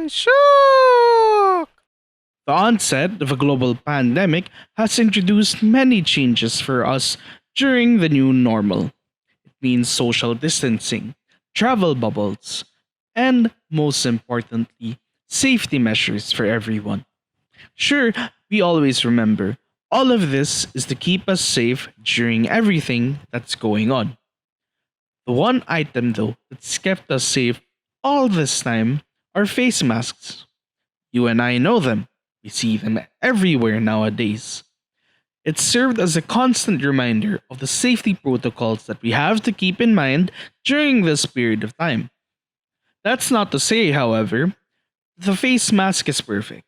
Shook! The onset of a global pandemic has introduced many changes for us during the new normal. It means social distancing, travel bubbles, and most importantly, safety measures for everyone. Sure, we always remember all of this is to keep us safe during everything that's going on. The one item, though, that's kept us safe all this time are face masks. You and I know them. We see them everywhere nowadays. It served as a constant reminder of the safety protocols that we have to keep in mind during this period of time. That's not to say, however, the face mask is perfect.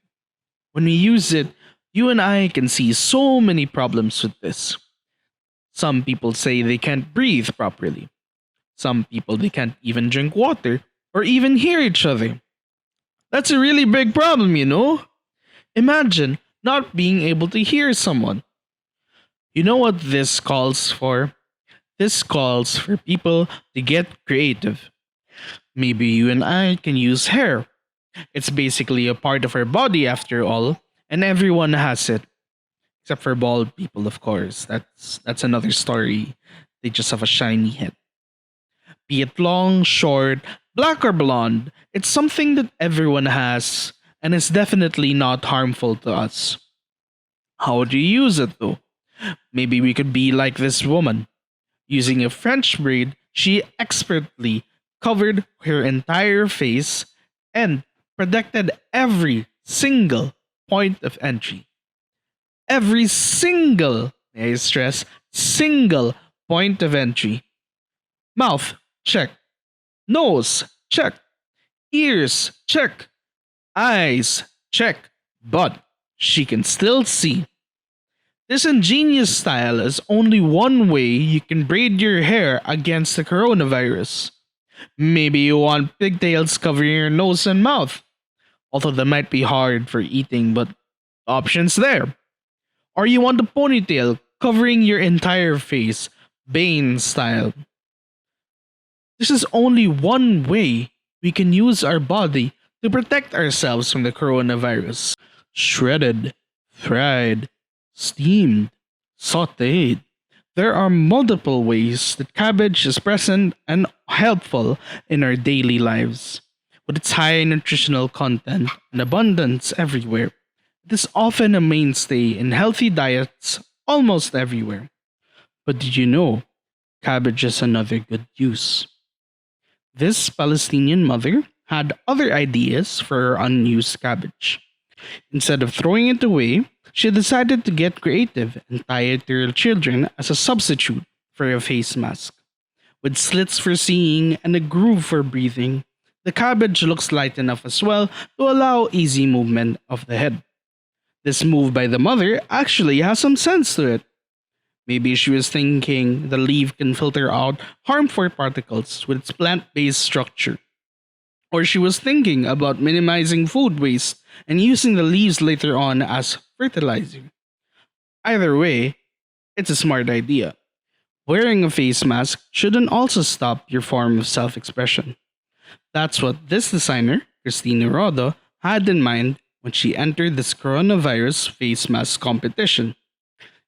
When we use it, you and I can see so many problems with this. Some people say they can't breathe properly. Some people they can't even drink water or even hear each other. That's a really big problem, you know? Imagine not being able to hear someone. You know what this calls for? This calls for people to get creative. Maybe you and I can use hair. It's basically a part of our body after all, and everyone has it. Except for bald people, of course. That's another story. They just have a shiny head. Be it long, short, black or blonde, it's something that everyone has, and is definitely not harmful to us. How do you use it though? Maybe we could be like this woman. Using a French braid, she expertly covered her entire face and protected every single point of entry. Every single, may I stress, single point of entry. Mouth, check. Nose, check. Ears, check. Eyes, check. But she can still see. This ingenious style is only one way you can braid your hair against the coronavirus. Maybe you want pigtails covering your nose and mouth, although that might be hard for eating, but options there. Or you want a ponytail covering your entire face, Bane style. This is only one way we can use our body to protect ourselves from the coronavirus. Shredded, fried, steamed, sauteed. There are multiple ways that cabbage is present and helpful in our daily lives. With its high nutritional content and abundance everywhere, it is often a mainstay in healthy diets almost everywhere. But did you know cabbage is another good use? This Palestinian mother had other ideas for her unused cabbage. Instead of throwing it away, she decided to get creative and tie it to her children as a substitute for a face mask. With slits for seeing and a groove for breathing, the cabbage looks light enough as well to allow easy movement of the head. This move by the mother actually has some sense to it. Maybe she was thinking the leaf can filter out harmful particles with its plant based structure. Or she was thinking about minimizing food waste and using the leaves later on as fertilizer. Either way, it's a smart idea. Wearing a face mask shouldn't also stop your form of self expression. That's what this designer, Christina Rodo, had in mind when she entered this coronavirus face mask competition.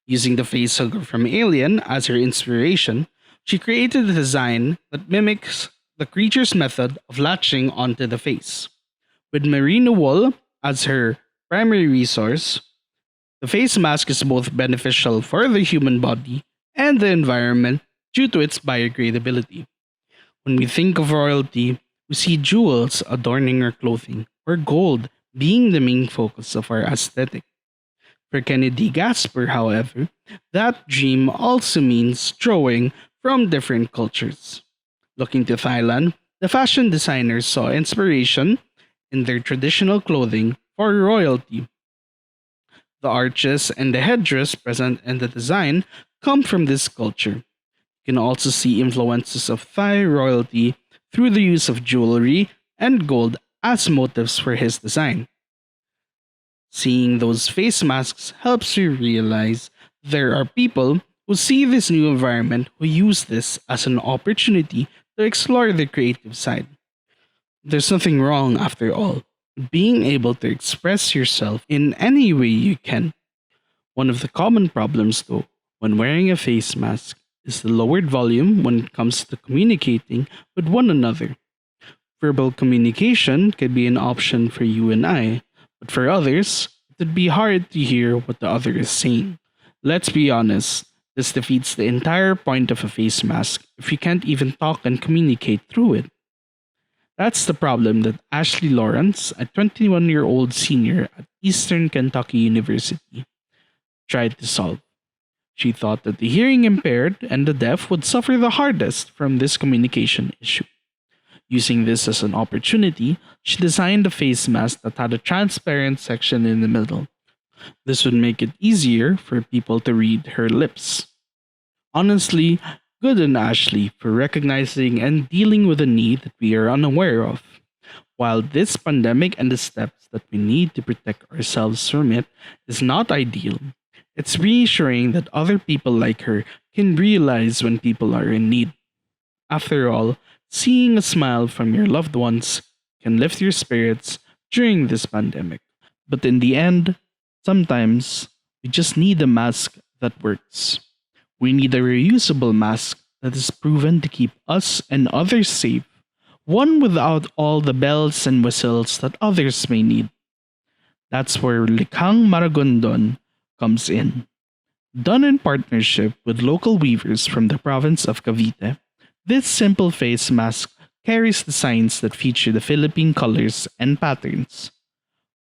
Using the facehugger from Alien as her inspiration, she created a design that mimics the creature's method of latching onto the face. With merino wool as her primary resource, the face mask is both beneficial for the human body and the environment due to its biodegradability. When we think of royalty, we see jewels adorning our clothing, or gold being the main focus of our aesthetic. For Kennedy Gasper, however, that dream also means drawing from different cultures. Looking to Thailand, the fashion designers saw inspiration in their traditional clothing for royalty. The arches and the headdress present in the design come from this culture. You can also see influences of Thai royalty through the use of jewelry and gold as motifs for his design. Seeing those face masks helps you realize there are people who see this new environment who use this as an opportunity to explore their creative side. There's nothing wrong, after all, being able to express yourself in any way you can. One of the common problems, though, when wearing a face mask is the lowered volume when it comes to communicating with one another. Verbal communication could be an option for you and I, but for others, it would be hard to hear what the other is saying. Let's be honest, this defeats the entire point of a face mask if you can't even talk and communicate through it. That's the problem that Ashley Lawrence, a 21-year-old senior at Eastern Kentucky University, tried to solve. She thought that the hearing impaired and the deaf would suffer the hardest from this communication issue. Using this as an opportunity, she designed a face mask that had a transparent section in the middle. This would make it easier for people to read her lips. Honestly, good on Ashley for recognizing and dealing with a need that we are unaware of. While this pandemic and the steps that we need to protect ourselves from it is not ideal, it's reassuring that other people like her can realize when people are in need. After all, seeing a smile from your loved ones can lift your spirits during this pandemic. But in the end, sometimes we just need a mask that works. We need a reusable mask that is proven to keep us and others safe, one without all the bells and whistles that others may need. That's where Likhang Maragondon comes in. Done in partnership with local weavers from the province of Cavite, this simple face mask carries designs that feature the Philippine colors and patterns,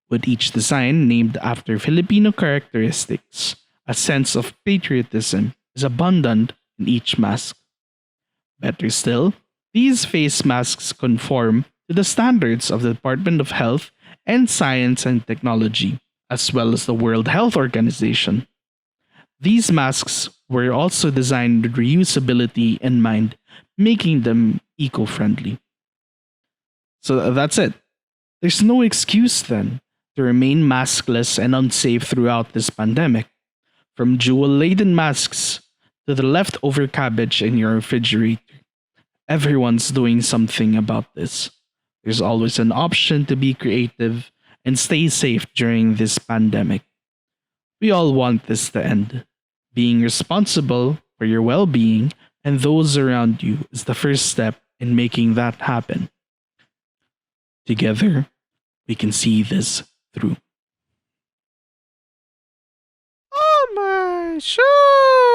with each design named after Filipino characteristics. A sense of patriotism is abundant in each mask. Better still, these face masks conform to the standards of the Department of Health and Science and Technology, as well as the World Health Organization. These masks were also designed with reusability in mind, making them eco friendly. So that's it. There's no excuse then to remain maskless and unsafe throughout this pandemic. From jewel laden masks to the leftover cabbage in your refrigerator, everyone's doing something about this. There's always an option to be creative and stay safe during this pandemic. We all want this to end. Being responsible for your well being and those around you is the first step in making that happen. Together, we can see this through. Oh my shoe!